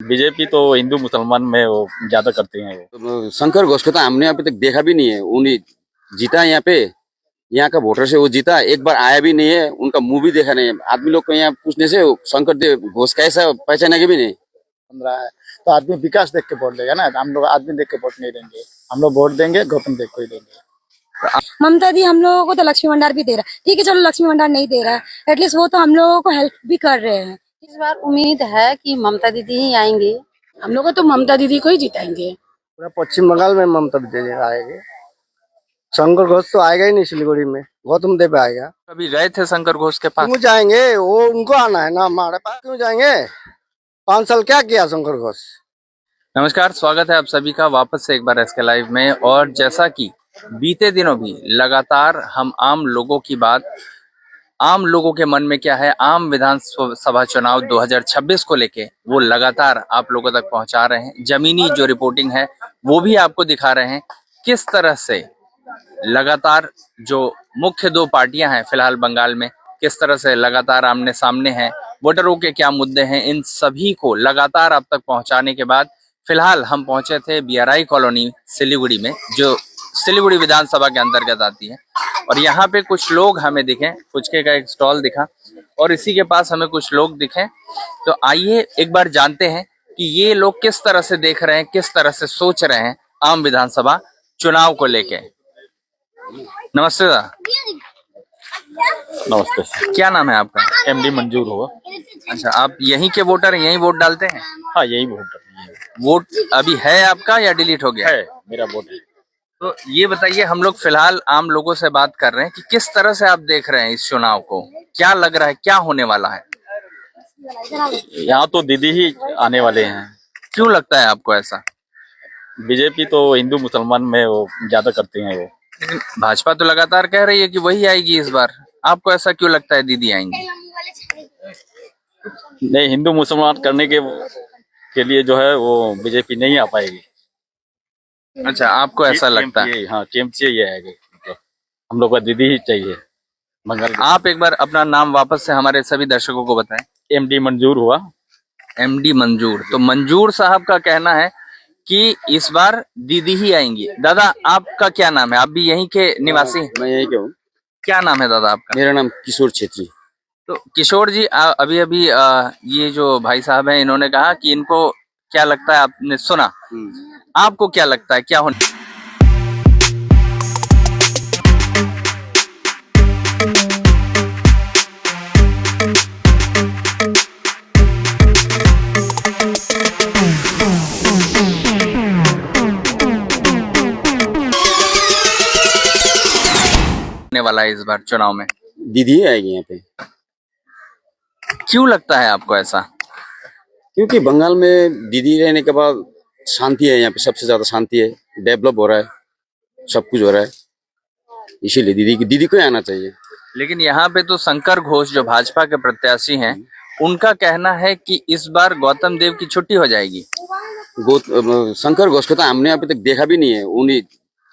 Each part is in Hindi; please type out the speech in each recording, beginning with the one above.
बीजेपी तो हिंदू मुसलमान में वो ज्यादा करते हैं वो। तो शंकर घोष को तो हमने अभी तक देखा भी नहीं है। उन्हें जीता है यहाँ पे, यहाँ का वोटर से वो जीता, एक बार आया भी नहीं है, उनका मुंह भी देखा नहीं है। आदमी लोग को यहाँ पूछने से शंकर देव घोष कैसा पहचानेंगे भी नहीं। बन रहा है तो आदमी विकास देख के वोट देगा ना। हम लोग आदमी देख के वोट नहीं देंगे, हम लोग वोट देंगे गौतम देव को ही देंगे। ममता दी हम लोगों को तो लक्ष्मी भंडार भी दे रहा है, ठीक है चलो लक्ष्मी भंडार नहीं दे रहा है, एटलीस्ट वो तो हम लोगों को हेल्प भी कर रहे हैं। इस बार उम्मीद है कि ममता दीदी ही आएंगी। हम लोग तो ममता दीदी को ही जिताएंगे। पूरा पश्चिम बंगाल में ममता दीदी आएंगे। शंकर घोष तो आएगा ही नहीं सिलीगुड़ी में, गौतम देव आएगा। कभी गए थे शंकर घोष के पास? क्यों जाएंगे, वो उनको आना है ना हमारे पास, क्यों जाएंगे? 5 साल क्या किया शंकर घोष। नमस्कार, स्वागत है आप सभी का वापस से एक बार एसके लाइव में। और जैसा कि बीते दिनों भी लगातार हम आम लोगों की बात, आम लोगों के मन में क्या है, आम विधानसभा चुनाव 2026 को लेके वो लगातार आप लोगों तक पहुंचा रहे हैं। जमीनी जो रिपोर्टिंग है वो भी आपको दिखा रहे हैं किस तरह से लगातार जो मुख्य दो पार्टियां हैं फिलहाल बंगाल में, किस तरह से लगातार आमने सामने हैं, वोटरों के क्या मुद्दे हैं, इन सभी को लगातार आप तक पहुंचाने के बाद फिलहाल हम पहुंचे थे बीआरआई कॉलोनी सिलीगुड़ी में, जो सिलीगुड़ी विधानसभा के अंतर्गत आती है। और यहाँ पे कुछ लोग हमें दिखे, फुचके का एक स्टॉल दिखा और इसी के पास हमें कुछ लोग दिखे। तो आइए एक बार जानते हैं कि ये लोग किस तरह से देख रहे हैं, किस तरह से सोच रहे हैं आम विधानसभा चुनाव को लेके। नमस्ते दादा। नमस्ते सर। क्या नाम है आपका? एमडी मंजूर हुआ। अच्छा, आप यहीं के वोटर हैं, यहीं वोट डालते हैं? हाँ यही वोट है। वोट अभी है आपका या डिलीट हो गया है? मेरा वोट है। तो ये बताइए, हम लोग फिलहाल आम लोगों से बात कर रहे हैं कि किस तरह से आप देख रहे हैं इस चुनाव को, क्या लग रहा है, क्या होने वाला है? यहाँ तो दीदी ही आने वाले हैं। क्यों लगता है आपको ऐसा? बीजेपी तो हिंदू मुसलमान में वो ज्यादा करते हैं वो। भाजपा तो लगातार कह रही है कि वही आएगी इस बार, आपको ऐसा क्यों लगता है दीदी आएंगी? नहीं, हिंदू मुसलमान करने के लिए जो है वो बीजेपी नहीं आ पाएगी। अच्छा, आपको ऐसा लगता है? हाँ, कैंप चाहिए आएगी, मतलब हम लोग का दीदी ही चाहिए बंगाल। आप एक बार अपना नाम वापस से हमारे सभी दर्शकों को बताएं। एमडी मंजूर हुआ। एमडी मंजूर। तो मंजूर साहब का कहना है कि इस बार दीदी ही आएंगी। दादा, आपका क्या नाम है? आप भी यहीं के निवासी हैं? मैं यही कहूँ। क्या नाम है दादा आपका? मेरा नाम किशोर छेत्री। तो किशोर जी, अभी अभी ये जो भाई साहब हैं इन्होंने कहा कि इनको क्या लगता है, आपने सुना, आपको क्या लगता है क्या होने वाला है इस बार चुनाव में? दीदी ही आएगी यहाँ पे। क्यों लगता है आपको ऐसा? क्योंकि बंगाल में दीदी रहने के बाद शांति है, यहाँ पे सबसे ज्यादा शांति है, डेवलप हो रहा है, सब कुछ हो रहा है, इसीलिए दीदी को ही आना चाहिए। लेकिन यहाँ पे तो शंकर घोष जो भाजपा के प्रत्याशी हैं, उनका कहना है कि इस बार गौतम देव की छुट्टी हो जाएगी। शंकर घोष को तो हमने अभी तक देखा भी नहीं है। उन्हें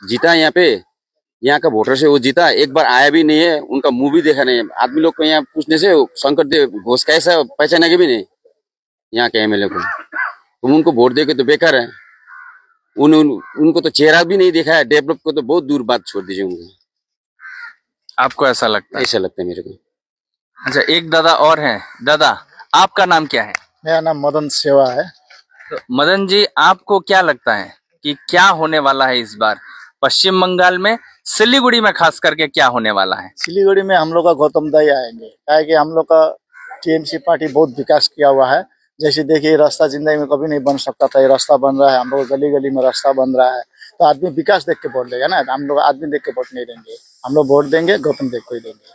जीता है यहाँ पे, यहाँ का वोटर से वो जीता, एक बार आया भी नहीं है, उनका मुंह भी देखा नहीं है। आदमी लोग को यहाँ पूछने से शंकर देव घोष कैसा पहचानेंगे भी नहीं यहाँ के एमएलए को। तुम उनको वोट देके तो बेकार है। उनको तो चेहरा भी नहीं देखा है, डेवलप को तो बहुत दूर बात छोड़ दीजिए उनको। आपको ऐसा लगता है? ऐसा लगता है मेरे को। अच्छा, एक दादा और हैं। दादा, आपका नाम क्या है? मेरा नाम मदन सेवा है। तो मदन जी, आपको क्या लगता है कि क्या होने वाला है इस बार पश्चिम बंगाल में, सिलीगुड़ी में खास करके क्या होने वाला है? सिलीगुड़ी में हम लोग का गौतम दाई आएंगे, क्या है कि हम लोग का टीएमसी पार्टी बहुत विकास किया हुआ है। जैसे देखिए, रास्ता जिंदगी में कभी नहीं बन सकता था, ये रास्ता बन रहा है, हम लोग गली गली में रास्ता बन रहा है। तो आदमी विकास देख के वोट देगा ना। हम लोग आदमी देख के वोट नहीं देंगे, हम लोग वोट देंगे गौतम देव को ही देंगे।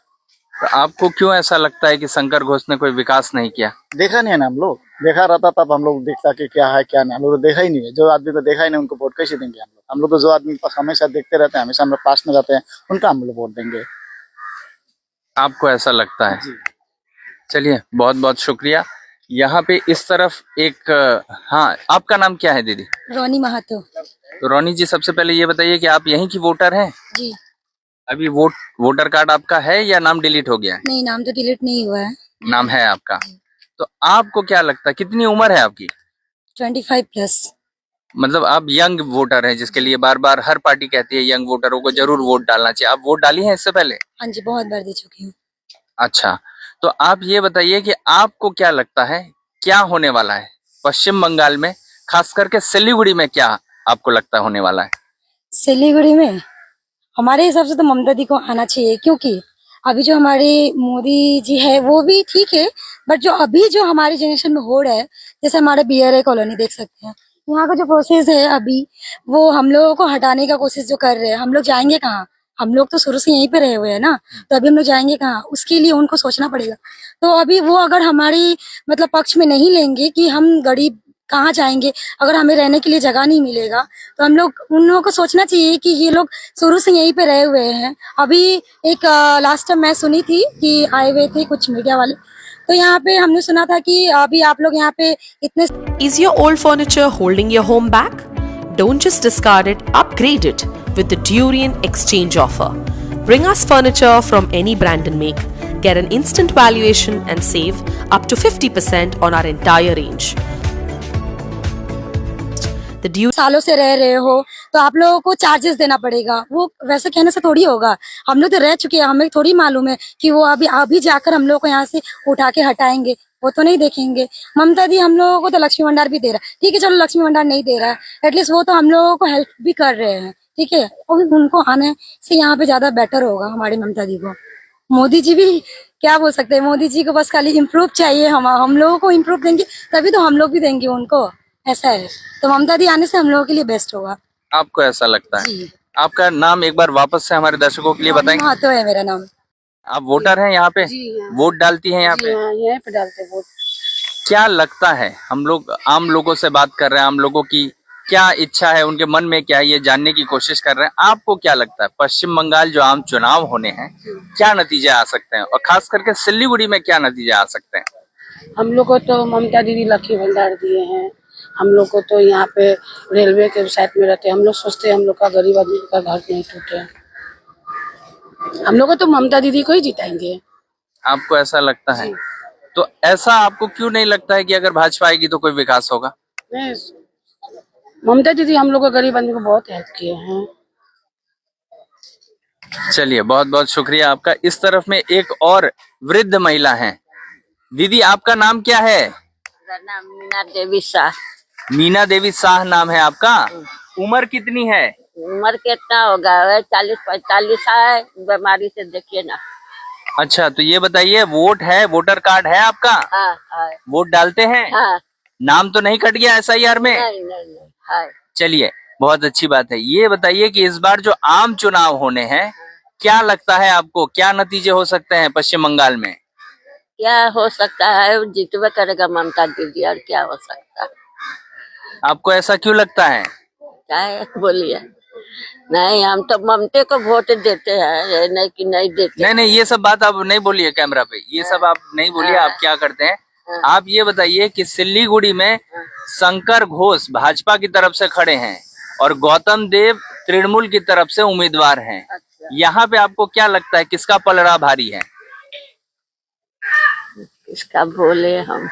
तो आपको क्यों ऐसा लगता है कि शंकर घोष ने कोई विकास नहीं किया? देखा नहीं है ना, हम लोग देखा रहता तब हम लोग देखता कि क्या है क्या नहीं। हम लोग तो देखा ही नहीं है। जो आदमी को देखा ही नहीं उनको वोट कैसे देंगे हम लोग? हम लोग तो जो आदमी पास हमेशा देखते रहते हैं, हमेशा हम लोग पास में रहते हैं, उनका हम लोग वोट देंगे। आपको ऐसा लगता है? चलिए, बहुत बहुत शुक्रिया। यहाँ पे इस तरफ एक, हाँ, आपका नाम क्या है दीदी? रोनी महातो। तो रोनी जी, सबसे पहले ये बताइए कि आप यहीं की वोटर हैं? जी। अभी वोटर कार्ड आपका है या नाम डिलीट हो गया है? नहीं, नाम तो डिलीट नहीं हुआ है। नाम है आपका। तो आपको क्या लगता है, कितनी उम्र है आपकी? 25+। मतलब आप यंग वोटर हैं, जिसके लिए बार बार हर पार्टी कहती है यंग वोटरों को जरूर वोट डालना चाहिए। आप वोट डाली हैं इससे पहले? हाँ जी, बहुत बार दे चुकी हूँ। अच्छा, तो आप ये बताइए कि आपको क्या लगता है क्या होने वाला है पश्चिम बंगाल में, खास करके सिलीगुड़ी में? क्या आपको लगता है होने वाला है? सिलीगुड़ी में हमारे हिसाब से तो ममता दी को आना चाहिए, क्योंकि अभी जो हमारे मोदी जी है वो भी ठीक है, बट जो अभी जो हमारी जनरेशन में हो रहा है, जैसे हमारे BRA कॉलोनी देख सकते हैं, यहाँ का जो प्रोसेस है अभी, वो हम लोगों को हटाने का कोशिश जो कर रहे हैं, हम लोग जाएंगे कहाँ? हम लोग तो शुरू से यहीं पे रहे हुए हैं ना, तो अभी हम लोग जाएंगे कहाँ? उसके लिए उनको सोचना पड़ेगा। तो अभी वो अगर हमारी मतलब पक्ष में नहीं लेंगे कि हम गरीब कहाँ जाएंगे, अगर हमें रहने के लिए जगह नहीं मिलेगा, तो हम लोग उन लोगों को सोचना चाहिए कि ये लोग शुरू से यहीं पे रहे हुए हैं। अभी एक लास्ट टाइम मैं सुनी थी कि आए हुए थे कुछ मीडिया वाले, तो यहाँ पे हमने सुना था कि अभी आप लोग यहाँ पे इतने Is your old furniture holding your home back? Don't just discard it, upgrade it with the Durian Exchange offer. Bring us furniture from any brand and make. Get an instant valuation and save up to 50% on our entire range. The Durian सालों से रह रहे हो तो आप लोगों को चार्जेस देना पड़ेगा। वो वैसे कहने से थोड़ी होगा, हम लोग तो रह चुके हैं, हमें थोड़ी मालूम है कि वो अभी जाकर हम लोग को यहाँ से उठा के हटाएंगे, वो तो नहीं देखेंगे। ममता दी हम लोगों को तो लक्ष्मी भंडार भी दे रहा है, ठीक है चलो लक्ष्मी भंडार नहीं दे रहा है, एटलीस्ट वो तो हम लोगों को हेल्प भी कर रहे हैं, ठीक है। और उनको आने से यहाँ पे ज्यादा बेटर होगा हमारी ममता दी को। मोदी जी भी क्या बोल सकते हैं, मोदी जी को बस खाली इम्प्रूव चाहिए, हम लोगों को इम्प्रूव देंगे तभी तो हम लोग भी देंगे उनको, ऐसा है। तो ममता दी आने से हम लोगों के लिए बेस्ट होगा। आपको ऐसा लगता है? जी। आपका नाम एक बार वापस से हमारे दर्शकों के लिए बताएंगे? महतो है मेरा नाम। आप वोटर हैं यहाँ पे? जी हाँ। वोट डालती हैं यहाँ जी पे? हाँ, यहीं पे डालते वोट। क्या लगता है, हम लोग आम लोगों से बात कर रहे हैं, आम लोगों की क्या इच्छा है, उनके मन में क्या है, ये जानने की कोशिश कर रहे हैं। आपको क्या लगता है पश्चिम बंगाल जो आम चुनाव होने हैं, क्या नतीजे आ सकते हैं, और खास करके सिलीगुड़ी में क्या नतीजे आ सकते हैं? हम लोग को तो ममता दीदी लक्ष्मी भंडार दिए हैं। हम लोग को तो यहाँ पे रेलवे के साइड में रहते हैं, हम लोग सोचते हैं हम लोग का गरीब आदमी का घर नहीं टूटे। हम लोग को तो ममता दीदी को ही जिताएंगे। आपको ऐसा लगता है? तो ऐसा आपको क्यों नहीं लगता है कि अगर भाजपा आएगी तो कोई विकास होगा? नहीं, ममता दीदी हम लोग को गरीब आदमी को बहुत हेल्प किए हैं। चलिए, बहुत बहुत शुक्रिया आपका। इस तरफ में एक और वृद्ध महिला है। दीदी, आपका नाम क्या है? नाम मीना देवी शाह। मीना देवी शाह नाम है आपका। उम्र कितनी है? उम्र कितना होगा? 40-45 है। बीमारी से देखिए ना। अच्छा, तो ये बताइए, वोट है, वोटर कार्ड है आपका? हाँ। वोट डालते हैं? हाँ। नाम तो नहीं कट गया SIR में? नहीं। हाँ। चलिए, बहुत अच्छी बात है। ये बताइए कि इस बार जो आम चुनाव होने हैं, क्या लगता है आपको, क्या नतीजे हो सकते हैं पश्चिम बंगाल में? क्या हो सकता है, जीतवे करेगा ममता दीदी, और क्या हो सकता है? आपको ऐसा क्यों लगता है? क्या है बोलिए? नहीं, हम तो ममते को वोट देते हैं, ये नहीं कि नहीं देते। नहीं, ये सब बात आप नहीं बोलिए कैमरा पे, ये सब आप नहीं बोलिए। आप क्या करते हैं, आप ये बताइए कि सिलीगुड़ी में शंकर घोष भाजपा की तरफ से खड़े हैं और गौतम देव तृणमूल की तरफ से उम्मीदवार हैं। अच्छा। यहाँ पे आपको क्या लगता है किसका पलड़ा भारी है? इसका बोले हम।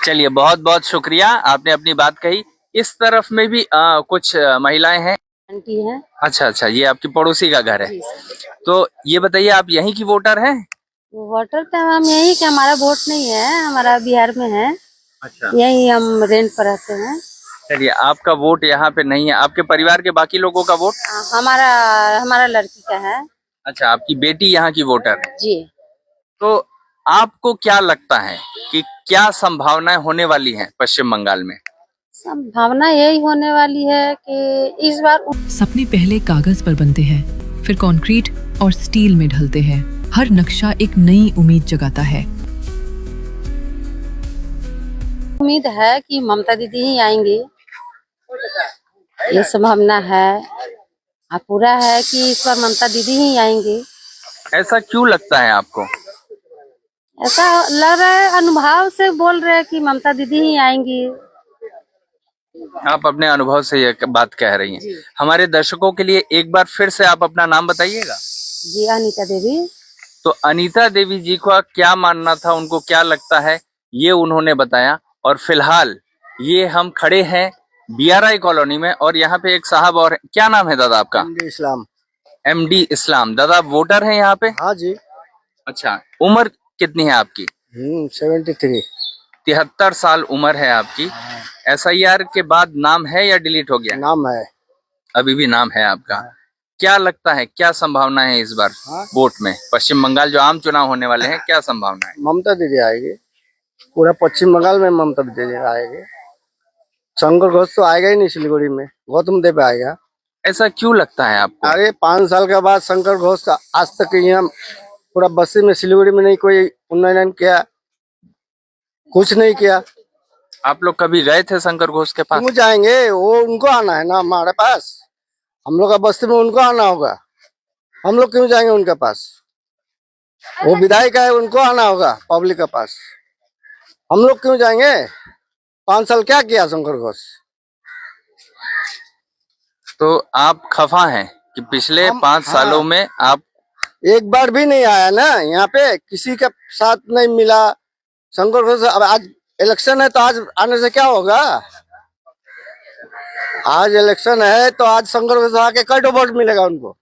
चलिए, बहुत बहुत शुक्रिया, आपने अपनी बात कही। इस तरफ में भी कुछ महिलाएं हैं। आंटी है। अच्छा, ये आपकी पड़ोसी का घर है। तो ये बताइए, आप यहीं की वोटर हैं? वोटर तो हम यही के, हमारा वोट नहीं है, हमारा बिहार में है। अच्छा, यही हम रेंट पर रहते हैं। चलिए, आपका वोट यहाँ पे नहीं है। आपके परिवार के बाकी लोगों का वोट? हमारा लड़की का है। अच्छा, आपकी बेटी यहाँ की वोटर है। जी। तो आपको क्या लगता है कि क्या संभावनाएं होने वाली हैं पश्चिम बंगाल में? संभावना यही होने वाली है कि इस बार सपने पहले कागज पर बनते हैं, फिर कंक्रीट और स्टील में ढलते हैं। हर नक्शा एक नई उम्मीद जगाता है। उम्मीद है कि ममता दीदी ही आएंगी, ये संभावना है। पूरा है कि इस बार ममता दीदी ही आएंगी। ऐसा क्यों लगता है आपको? ऐसा लग रहा है, अनुभव से बोल रहे हैं कि ममता दीदी ही आएंगी। आप अपने अनुभव से ये बात कह रही हैं। हमारे दर्शकों के लिए एक बार फिर से आप अपना नाम बताइएगा। जी, अनीता देवी। तो अनीता देवी जी का क्या मानना था, उनको क्या लगता है, ये उन्होंने बताया। और फिलहाल ये हम खड़े हैं BRI कॉलोनी में और यहाँ पे एक साहब और क्या नाम है दादा आपका? इस्लाम। MD इस्लाम। दादा आप वोटर हैं यहाँ पे? हाँ जी। अच्छा, उम्र कितनी है आपकी? 73। 73 साल उम्र है आपकी। SIR के बाद नाम है या डिलीट हो गया? नाम है। अभी भी नाम है आपका। क्या लगता है, क्या संभावना है इस बार वोट में? पश्चिम बंगाल जो आम चुनाव होने वाले हैं, क्या संभावना है? ममता दीदी आएगी। पूरा पश्चिम बंगाल में ममता दीदी आएगी। शंकर घोष तो आएगा ही नहीं सिलीगुड़ी में, गौतम देव आएगा। ऐसा क्यों लगता है आपको? अरे 5 साल के बाद शंकर घोष का आज तक यहाँ पूरा बस्ती में सिलीगुड़ी में नहीं कोई उन्नयन किया, कुछ नहीं किया। आप लोग कभी गए थे शंकर घोष के पास? क्यों जाएंगे, वो उनको आना है ना हमारे पास। हम लोग का बस्ती में उनको आना होगा, हम लोग क्यों जाएंगे उनके पास? वो विधायक है, उनको आना होगा पब्लिक के पास, हम लोग क्यों जाएंगे? 5 साल क्या किया शंकर घोष? तो आप खफा हैं कि पिछले 5 सालों में आप एक बार भी नहीं आया ना यहाँ पे, किसी के साथ नहीं मिला शंकर घोष। अब आज इलेक्शन है तो आज आने से क्या होगा? आज इलेक्शन है तो आज शंकर घोष आके कई वोट मिलेगा उनको।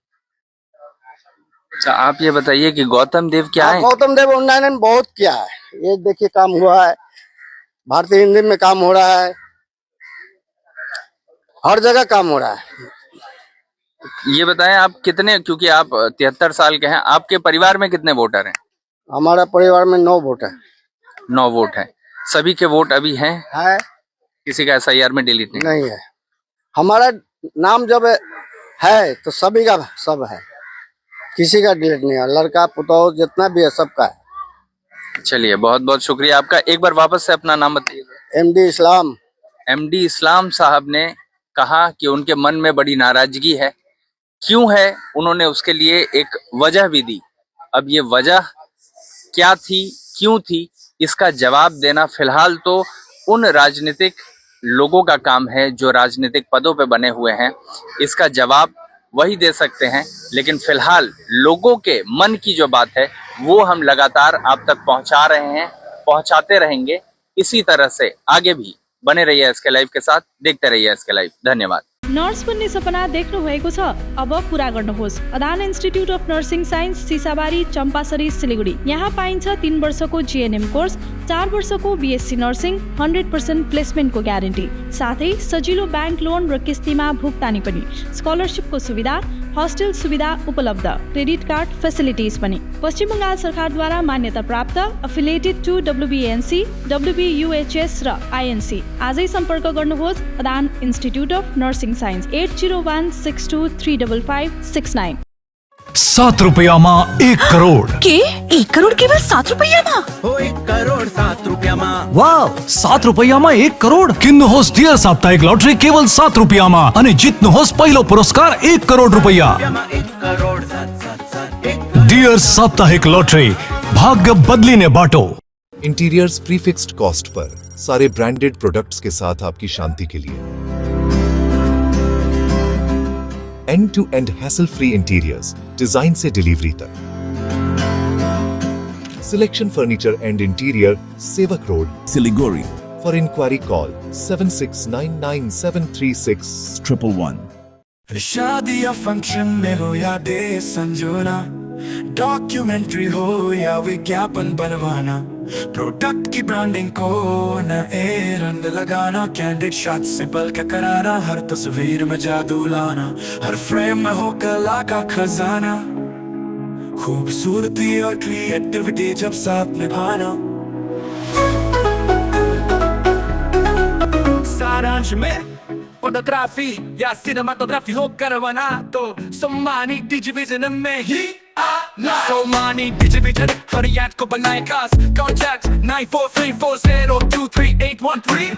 अच्छा, आप ये बताइए कि गौतम देव क्या है? गौतम देव उन्नयन बहुत किया है, ये देखिए काम हुआ है, भारतीय हिंदी में काम हो रहा है, हर जगह काम हो रहा है। ये बताएं आप कितने, क्योंकि आप 73 साल के हैं, आपके परिवार में कितने वोटर हैं? हमारा परिवार में 9 वोट है। 9 वोट है। सभी के वोट अभी हैं? है। किसी का SIR में डिलीट नहीं है। हमारा नाम जब है तो सभी का सब है, किसी का डिलीट नहीं है। लड़का पुतौह जितना भी है सबका है। चलिए, बहुत बहुत शुक्रिया आपका। एक बार वापस से अपना नाम बताइए। MD इस्लाम। MD इस्लाम साहब ने कहा कि उनके मन में बड़ी नाराजगी है। क्यों है, उन्होंने उसके लिए एक वजह भी दी। अब ये वजह क्या थी, क्यों थी, इसका जवाब देना फिलहाल तो उन राजनीतिक लोगों का काम है जो राजनीतिक पदों पे बने हुए हैं। इसका जवाब वही दे सकते हैं, लेकिन फिलहाल लोगों के मन की जो बात है वो हम लगातार आप तक पहुंचा रहे हैं, पहुंचाते रहेंगे। इसी तरह से आगे भी बने रहिए SK लाइव के साथ, देखते रहिए SK लाइव। धन्यवाद। नर्स बन्ने सपना देख्नु भएको छ? अब पूरा गर्नुहोस्। Adan institute of nursing science, Sisabari, Champasari, Siliguri. यहाँ पाइन्छ 3 वर्षको GNM कोर्स, 4 वर्षको BSc नर्सिङ, 100% प्लेसमेन्टको ग्यारेन्टी, साथै सजिलो ब्याङ्क लोन र किस्तीमा भुक्तानी पनि, स्कलरसिपको सुविधा, हस्टेल सुविधा उपलब्ध, क्रेडिट कार्ड फेसिलिटिज पनि। पश्चिम बंगाल सरकारद्वारा मान्यता प्राप्त, affiliated to WBNC, WBUHS raw INC। आजै सम्पर्क गर्नुहोस् Adan institute of nursing signs, 8016235569। 7 रुपयामा 1 crore के 1 करोड केवल 7 रुपैयाँमा? 1 करोड 7 रुपयामा। वाव, 7 रुपयामा 1 करोड किन्नुहोस् डियर साप्ताहिक लटरी केवल 7 रुपयामा अनि जित्नुहोस् पहिलो पुरस्कार 1 करोड रुपैयाँ। डियर साप्ताहिक लटरी, भाग्य बदलिने बाटो। इंटीरियर्स प्रीफिक्स्ड कॉस्ट पर सारे ब्रांडेड प्रोडक्ट्स के साथ आपकी शांति के लिए। End to end hassle free interiors, design से डिलीवरी तक। Selection furniture and interior, Sevoke road, Siliguri. For enquiry call 7699736111। शादी या फंक्शन में हो या डे संजोना, डॉक्यूमेंट्री हो या विज्ञापन बनवाना, प्रोडक्ट की ब्रांडिंग को नए रंग लगाना, कैंडिड शॉट से बल्कि कराना, हर तस्वीर में जादू लाना, हर फ्रेम में हो कला का खजाना, खूबसूरती और क्रिएटिविटी जब साथ निभाना। सारांश में फोटोग्राफी या सिनेमाटोग्राफी हो करवाना तो सोमानी डिजिविजन में ही आना। सोमानी डिजिविजन फरियाद को बनाए खास, कॉन्टैक्ट 9434023813।